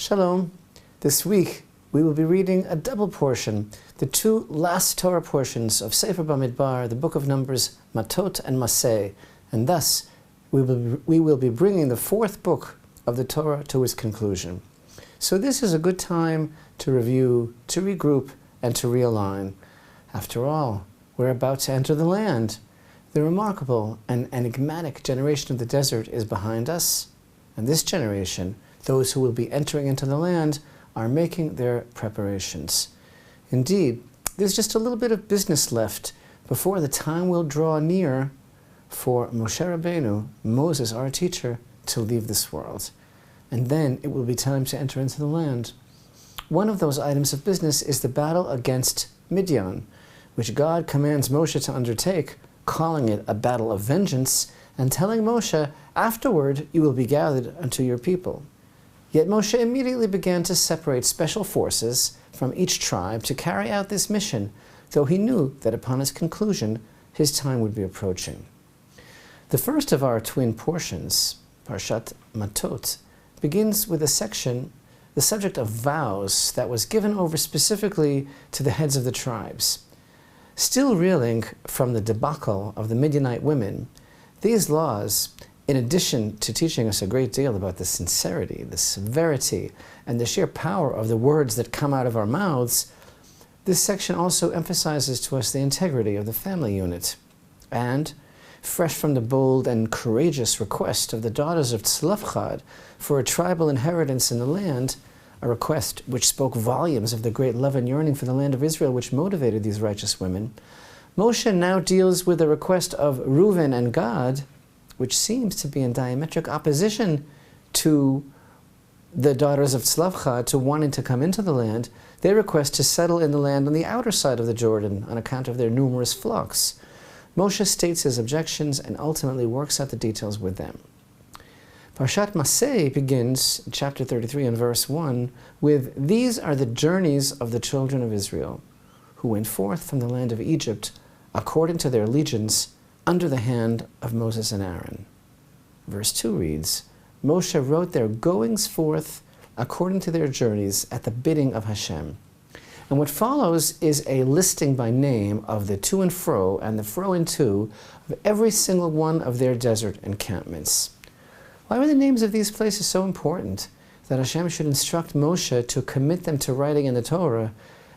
Shalom. This week we will be reading a double portion, the two last Torah portions of Sefer Bamidbar, the book of Numbers, Matot and Masei, and thus we will be bringing the fourth book of the Torah to its conclusion. So this is a good time to review, to regroup, and to realign. After all, we're about to enter the land. The remarkable and enigmatic generation of the desert is behind us, and this generation, those who will be entering into the land, are making their preparations. Indeed, there's just a little bit of business left before the time will draw near for Moshe Rabbeinu, Moses, our teacher, to leave this world. And then it will be time to enter into the land. One of those items of business is the battle against Midian, which God commands Moshe to undertake, calling it a battle of vengeance, and telling Moshe, afterward you will be gathered unto your people. Yet Moshe immediately began to separate special forces from each tribe to carry out this mission, though he knew that upon its conclusion, his time would be approaching. The first of our twin portions, Parashat Matot, begins with a section, the subject of vows, that was given over specifically to the heads of the tribes. Still reeling from the debacle of the Midianite women, these laws, in addition to teaching us a great deal about the sincerity, the severity, and the sheer power of the words that come out of our mouths, this section also emphasizes to us the integrity of the family unit. And, fresh from the bold and courageous request of the daughters of Tzlafchad for a tribal inheritance in the land, a request which spoke volumes of the great love and yearning for the land of Israel which motivated these righteous women, Moshe now deals with the request of Reuven and Gad, which seems to be in diametric opposition to the daughters of Tzlafchad to wanting to come into the land. They request to settle in the land on the outer side of the Jordan on account of their numerous flocks. Moshe states his objections and ultimately works out the details with them. Parashat Matot begins, in chapter 33 and verse 1, with, "These are the journeys of the children of Israel, who went forth from the land of Egypt, according to their legions, under the hand of Moses and Aaron." Verse 2 reads, "Moshe wrote their goings forth according to their journeys at the bidding of Hashem." And what follows is a listing by name of the to and the fro and to, of every single one of their desert encampments. Why were the names of these places so important that Hashem should instruct Moshe to commit them to writing in the Torah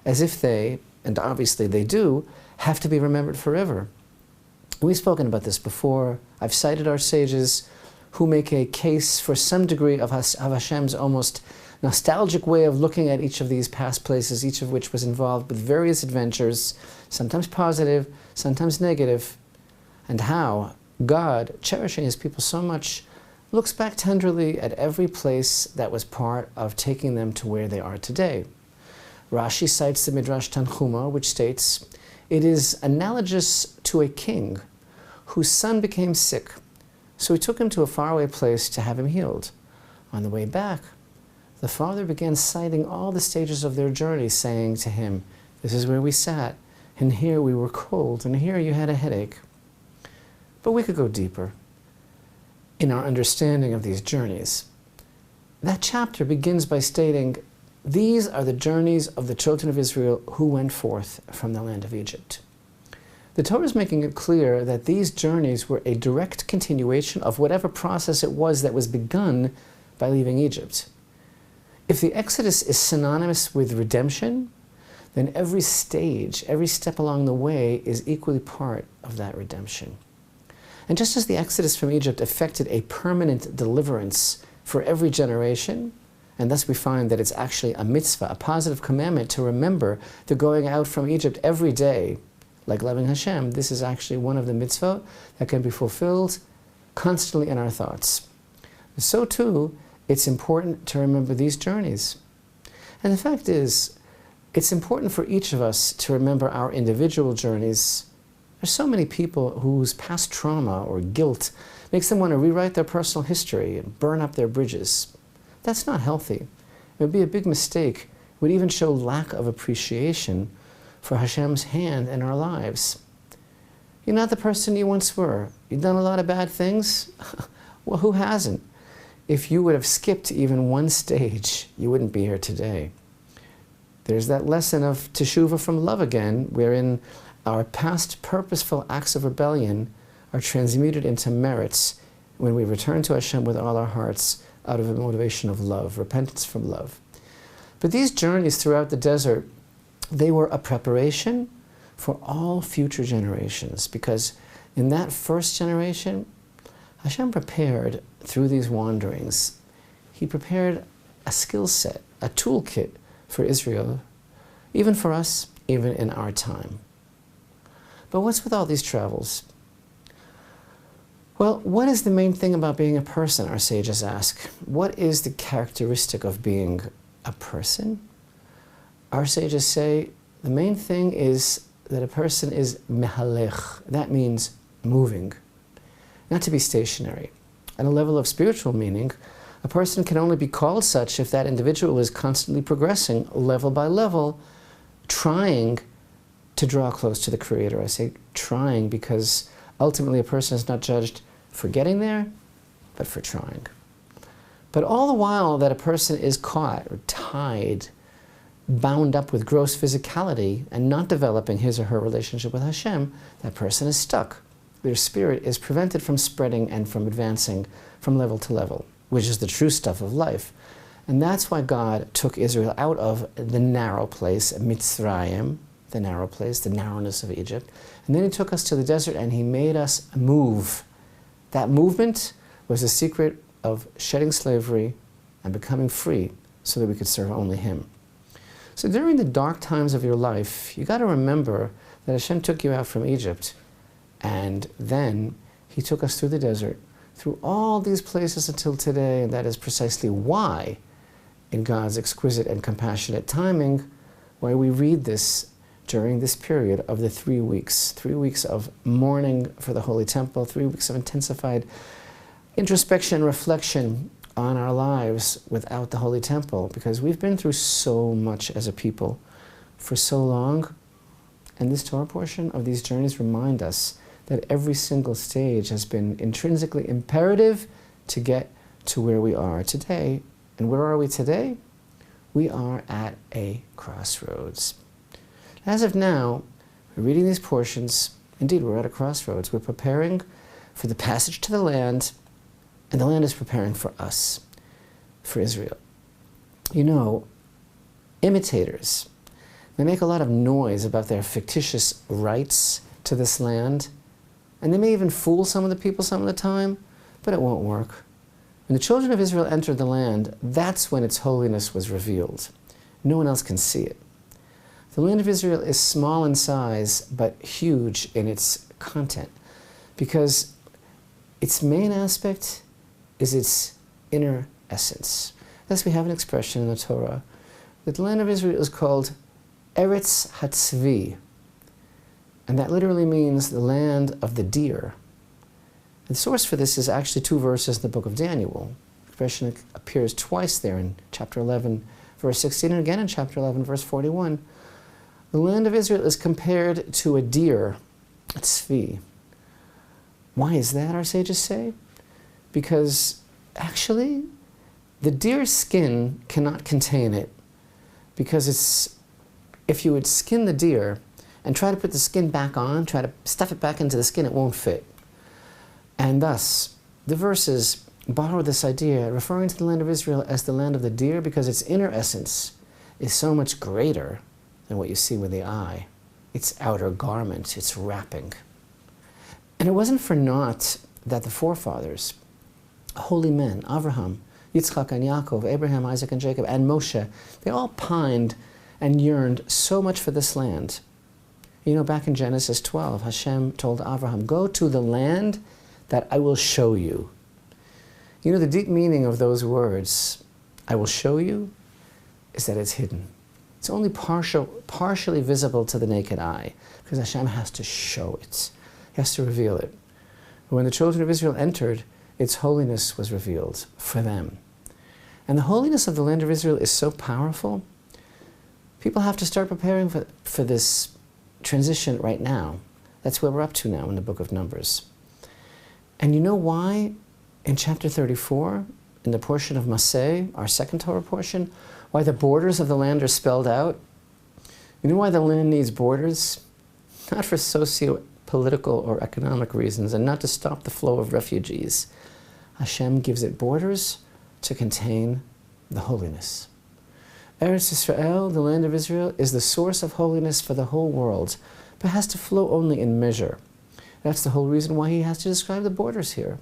as if they, and obviously they do, have to be remembered forever? We've spoken about this before. I've cited our sages who make a case for some degree of Hashem's almost nostalgic way of looking at each of these past places, each of which was involved with various adventures, sometimes positive, sometimes negative, and how God, cherishing his people so much, looks back tenderly at every place that was part of taking them to where they are today. Rashi cites the Midrash Tanchuma, which states, "It is analogous to a king whose son became sick, so he took him to a faraway place to have him healed. On the way back, the father began citing all the stages of their journey, saying to him, 'This is where we sat, and here we were cold, and here you had a headache.'" But we could go deeper in our understanding of these journeys. That chapter begins by stating, "These are the journeys of the children of Israel who went forth from the land of Egypt." The Torah is making it clear that these journeys were a direct continuation of whatever process it was that was begun by leaving Egypt. If the Exodus is synonymous with redemption, then every stage, every step along the way is equally part of that redemption. And just as the Exodus from Egypt affected a permanent deliverance for every generation, and thus we find that it's actually a mitzvah, a positive commandment to remember the going out from Egypt every day, like loving Hashem, this is actually one of the mitzvot that can be fulfilled constantly in our thoughts. So too, it's important to remember these journeys. And the fact is, it's important for each of us to remember our individual journeys. There's so many people whose past trauma or guilt makes them want to rewrite their personal history and burn up their bridges. That's not healthy. It would be a big mistake. It would even show lack of appreciation for Hashem's hand in our lives. You're not the person you once were. You've done a lot of bad things. Well, who hasn't? if you would have skipped even one stage, you wouldn't be here today. There's that lesson of teshuvah from love again, wherein our past purposeful acts of rebellion are transmuted into merits when we return to Hashem with all our hearts out of a motivation of love, repentance from love. But these journeys throughout the desert, they were a preparation for all future generations, because in that first generation, Hashem prepared, through these wanderings, He prepared a skill set, a toolkit for Israel, even for us, even in our time. But what's with all these travels? Well, what is the main thing about being a person, our sages ask? What is the characteristic of being a person? Our sages say the main thing is that a person is mehalech. That means moving, not to be stationary. At a level of spiritual meaning, a person can only be called such if that individual is constantly progressing, level by level, trying to draw close to the Creator. I say trying because ultimately a person is not judged for getting there, but for trying. But all the while that a person is caught or tied, bound up with gross physicality and not developing his or her relationship with Hashem, that person is stuck. Their spirit is prevented from spreading and from advancing from level to level, which is the true stuff of life. And that's why God took Israel out of the narrow place, Mitzrayim, the narrow place, the narrowness of Egypt. And then He took us to the desert and He made us move. That movement was the secret of shedding slavery and becoming free so that we could serve only Him. So during the dark times of your life, you got to remember that Hashem took you out from Egypt, and then He took us through the desert, through all these places until today, and that is precisely why, in God's exquisite and compassionate timing, why we read this during this period of the 3 weeks. 3 weeks of mourning for the Holy Temple, 3 weeks of intensified introspection and reflection on our lives without the Holy Temple, because we've been through so much as a people for so long, and this Torah portion of these journeys remind us that every single stage has been intrinsically imperative to get to where we are today. And where are we today? We are at a crossroads. As of now, we're reading these portions. Indeed, we're at a crossroads. We're preparing for the passage to the land, and the land is preparing for us, for Israel. You know, imitators, they make a lot of noise about their fictitious rights to this land, and they may even fool some of the people some of the time, but it won't work. When the children of Israel entered the land, that's when its holiness was revealed. No one else can see it. The land of Israel is small in size, but huge in its content, because its main aspect is its inner essence. Thus we have an expression in the Torah that the land of Israel is called Eretz Hatzvi, and that literally means the land of the deer. The source for this is actually 2 verses in the book of Daniel. The expression appears twice there in chapter 11, verse 16, and again in chapter 11, verse 41. The land of Israel is compared to a deer, a tzvi. Why is that, our sages say? Because actually, the deer's skin cannot contain it, because if you would skin the deer and try to put the skin back on, try to stuff it back into the skin, it won't fit. And thus, the verses borrow this idea, referring to the land of Israel as the land of the deer, because its inner essence is so much greater than what you see with the eye. Its outer garment, its wrapping. And it wasn't for naught that the forefathers, holy men, Abraham, Yitzchak and Yaakov, Abraham, Isaac and Jacob, and Moshe, they all pined and yearned so much for this land. You know, back in Genesis 12, Hashem told Abraham, go to the land that I will show you. You know, the deep meaning of those words, I will show you, is that it's hidden. It's only partially visible to the naked eye, because Hashem has to show it. He has to reveal it. But when the children of Israel entered, its holiness was revealed for them. And the holiness of the land of Israel is so powerful, people have to start preparing for this transition right now. That's where we're up to now in the book of Numbers. And you know why in chapter 34 in the portion of Masei, our second Torah portion, why the borders of the land are spelled out. You know why the land needs borders? Not for socio-political or economic reasons, and not to stop the flow of refugees. Hashem gives it borders to contain the holiness. Eretz Israel, the land of Israel, is the source of holiness for the whole world, but has to flow only in measure. That's the whole reason why he has to describe the borders here.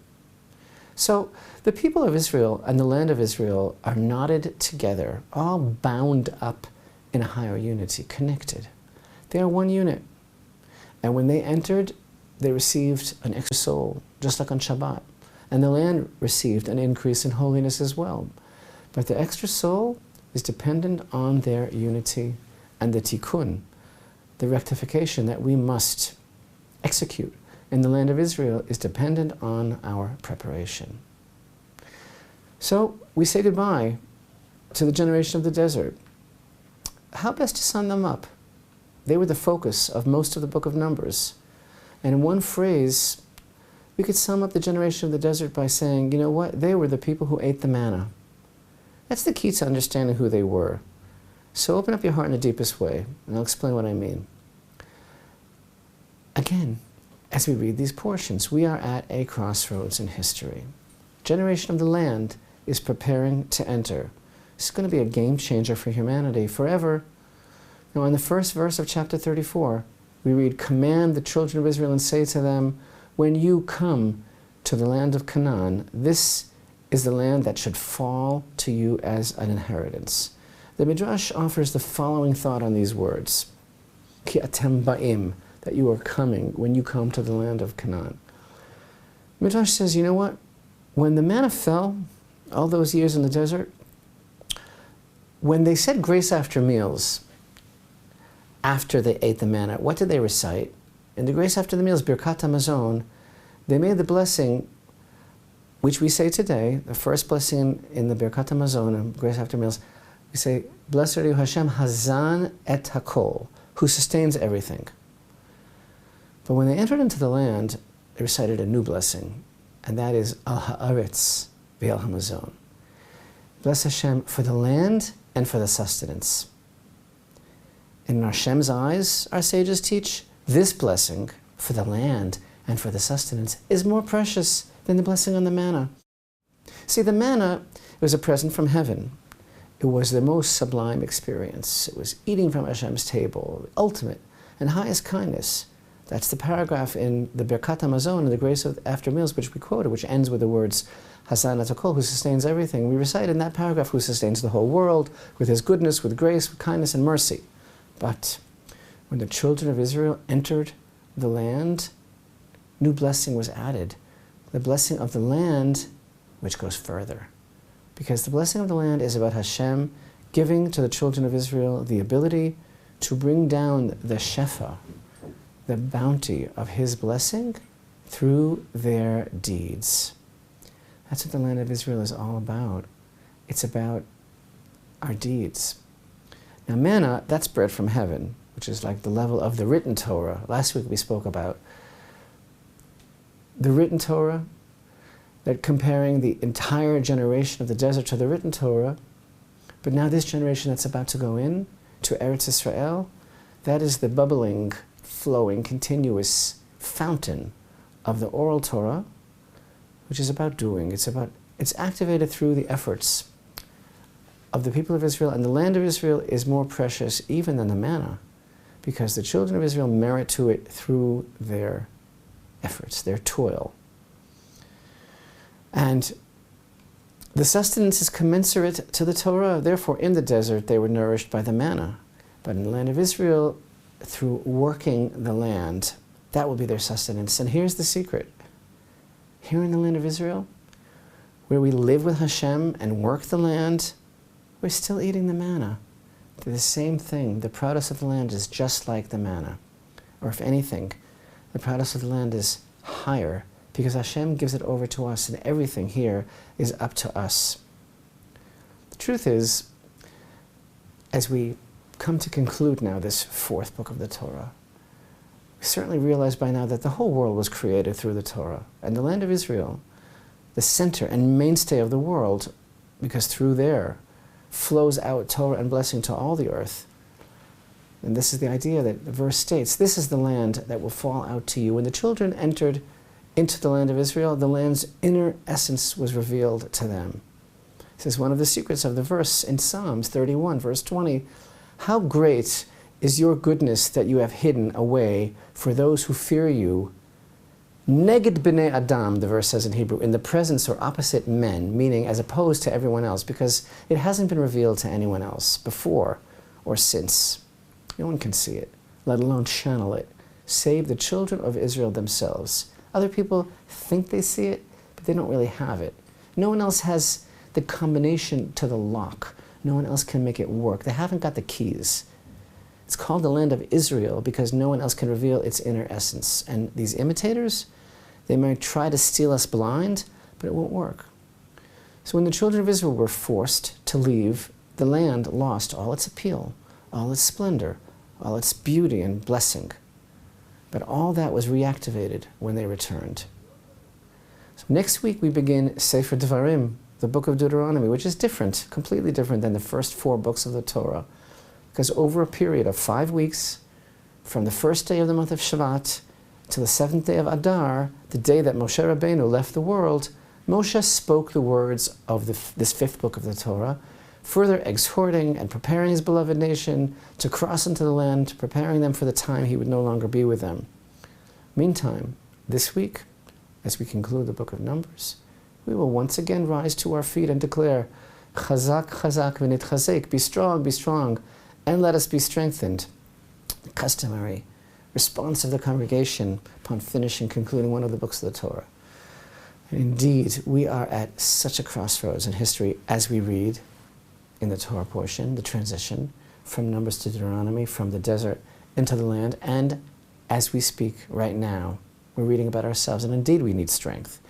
So the people of Israel and the land of Israel are knotted together, all bound up in a higher unity, connected. They are one unit. And when they entered, they received an extra soul, just like on Shabbat. And the land received an increase in holiness as well. But the extra soul is dependent on their unity, and the tikkun, the rectification that we must execute in the land of Israel, is dependent on our preparation. So we say goodbye to the generation of the desert. How best to sum them up? They were the focus of most of the book of Numbers. And in one phrase, we could sum up the generation of the desert by saying, you know what? They were the people who ate the manna. That's the key to understanding who they were. So open up your heart in the deepest way, and I'll explain what I mean. Again, as we read these portions, we are at a crossroads in history. Generation of the land is preparing to enter. It's going to be a game changer for humanity forever. Now, in the first verse of chapter 34, we read, "Command the children of Israel and say to them, when you come to the land of Canaan, this is the land that should fall to you as an inheritance." The Midrash offers the following thought on these words: Ki atem ba'im, that you are coming when you come to the land of Canaan. Midrash says, you know what? When the manna fell, all those years in the desert, when they said grace after meals, after they ate the manna, what did they recite? In the grace after the meals, Birkat HaMazon, they made the blessing, which we say today, the first blessing in the Birkat HaMazon, grace after meals, we say, "Blessed are you Hashem Hazan et Hakol," who sustains everything. But when they entered into the land, they recited a new blessing, and that is Al Haaretz Ve'al HaMazon. Bless Hashem for the land and for the sustenance. In Hashem's eyes, our sages teach, this blessing for the land and for the sustenance is more precious than the blessing on the manna. See, the manna was a present from heaven. It was the most sublime experience. It was eating from Hashem's table, the ultimate and highest kindness. That's the paragraph in the Birkat HaMazon, in the grace of after meals, which we quoted, which ends with the words, Hazan et Hakol, who sustains everything. We recite in that paragraph, who sustains the whole world with his goodness, with grace, with kindness and mercy. But when the children of Israel entered the land, new blessing was added. The blessing of the land, which goes further. Because the blessing of the land is about Hashem giving to the children of Israel the ability to bring down the shefa, the bounty of his blessing, through their deeds. That's what the land of Israel is all about. It's about our deeds. Now manna, that's bread from heaven, which is like the level of the written Torah. Last week we spoke about the written Torah, that comparing the entire generation of the desert to the written Torah. But now this generation that's about to go in to Eretz Israel, that is the bubbling, flowing, continuous fountain of the oral Torah, which is about doing. It's activated through the efforts of the people of Israel, and the land of Israel is more precious even than the manna, because the children of Israel merit to it through their efforts, their toil. And the sustenance is commensurate to the Torah. Therefore, in the desert, they were nourished by the manna. But in the land of Israel, through working the land, that will be their sustenance. And here's the secret. Here in the land of Israel, where we live with Hashem and work the land, we're still eating the manna. They're the same thing. The produce of the land is just like the manna. Or if anything, the produce of the land is higher, because Hashem gives it over to us, and everything here is up to us. The truth is, as we come to conclude now this fourth book of the Torah, we certainly realize by now that the whole world was created through the Torah. And the land of Israel, the center and mainstay of the world, because through there flows out Torah and blessing to all the earth. And this is the idea that the verse states, this is the land that will fall out to you. When the children entered into the land of Israel, the land's inner essence was revealed to them. This is one of the secrets of the verse in Psalms 31, verse 20. How great is your goodness that you have hidden away for those who fear you. Neged b'nei Adam, the verse says in Hebrew, in the presence or opposite men, meaning as opposed to everyone else, because it hasn't been revealed to anyone else before or since. No one can see it, let alone channel it, save the children of Israel themselves. Other people think they see it, but they don't really have it. No one else has the combination to the lock. No one else can make it work. They haven't got the keys. It's called the land of Israel because no one else can reveal its inner essence. And these imitators, they might try to steal us blind, but it won't work. So when the children of Israel were forced to leave, the land lost all its appeal, all its splendor, all its beauty and blessing. But all that was reactivated when they returned. So next week we begin Sefer Devarim, the book of Deuteronomy, which is different, completely different than the first 4 books of the Torah. Because over a period of 5 weeks, from the first day of the month of Shabbat to the 7th day of Adar, the day that Moshe Rabbeinu left the world, Moshe spoke the words of this 5th book of the Torah, further exhorting and preparing his beloved nation to cross into the land, preparing them for the time he would no longer be with them. Meantime, this week, as we conclude the book of Numbers, we will once again rise to our feet and declare, Chazak, chazak, v'nitchazek, be strong, and let us be strengthened. The customary response of the congregation upon finishing, concluding one of the books of the Torah. And indeed, we are at such a crossroads in history as we read in the Torah portion, the transition from Numbers to Deuteronomy, from the desert into the land, and as we speak right now, we're reading about ourselves, and indeed we need strength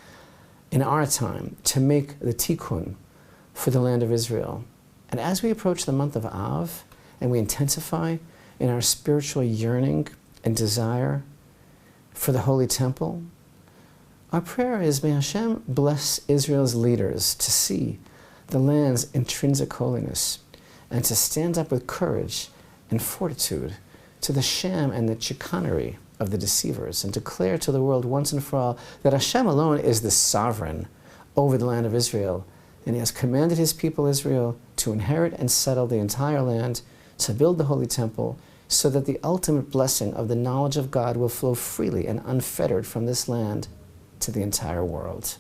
in our time to make the tikkun for the land of Israel. And as we approach the month of Av, and we intensify in our spiritual yearning and desire for the Holy Temple, our prayer is, may Hashem bless Israel's leaders to see the land's intrinsic holiness and to stand up with courage and fortitude to the sham and the chicanery of the deceivers and declare to the world once and for all that Hashem alone is the sovereign over the land of Israel, and He has commanded His people Israel to inherit and settle the entire land, to build the Holy Temple, so that the ultimate blessing of the knowledge of God will flow freely and unfettered from this land to the entire world.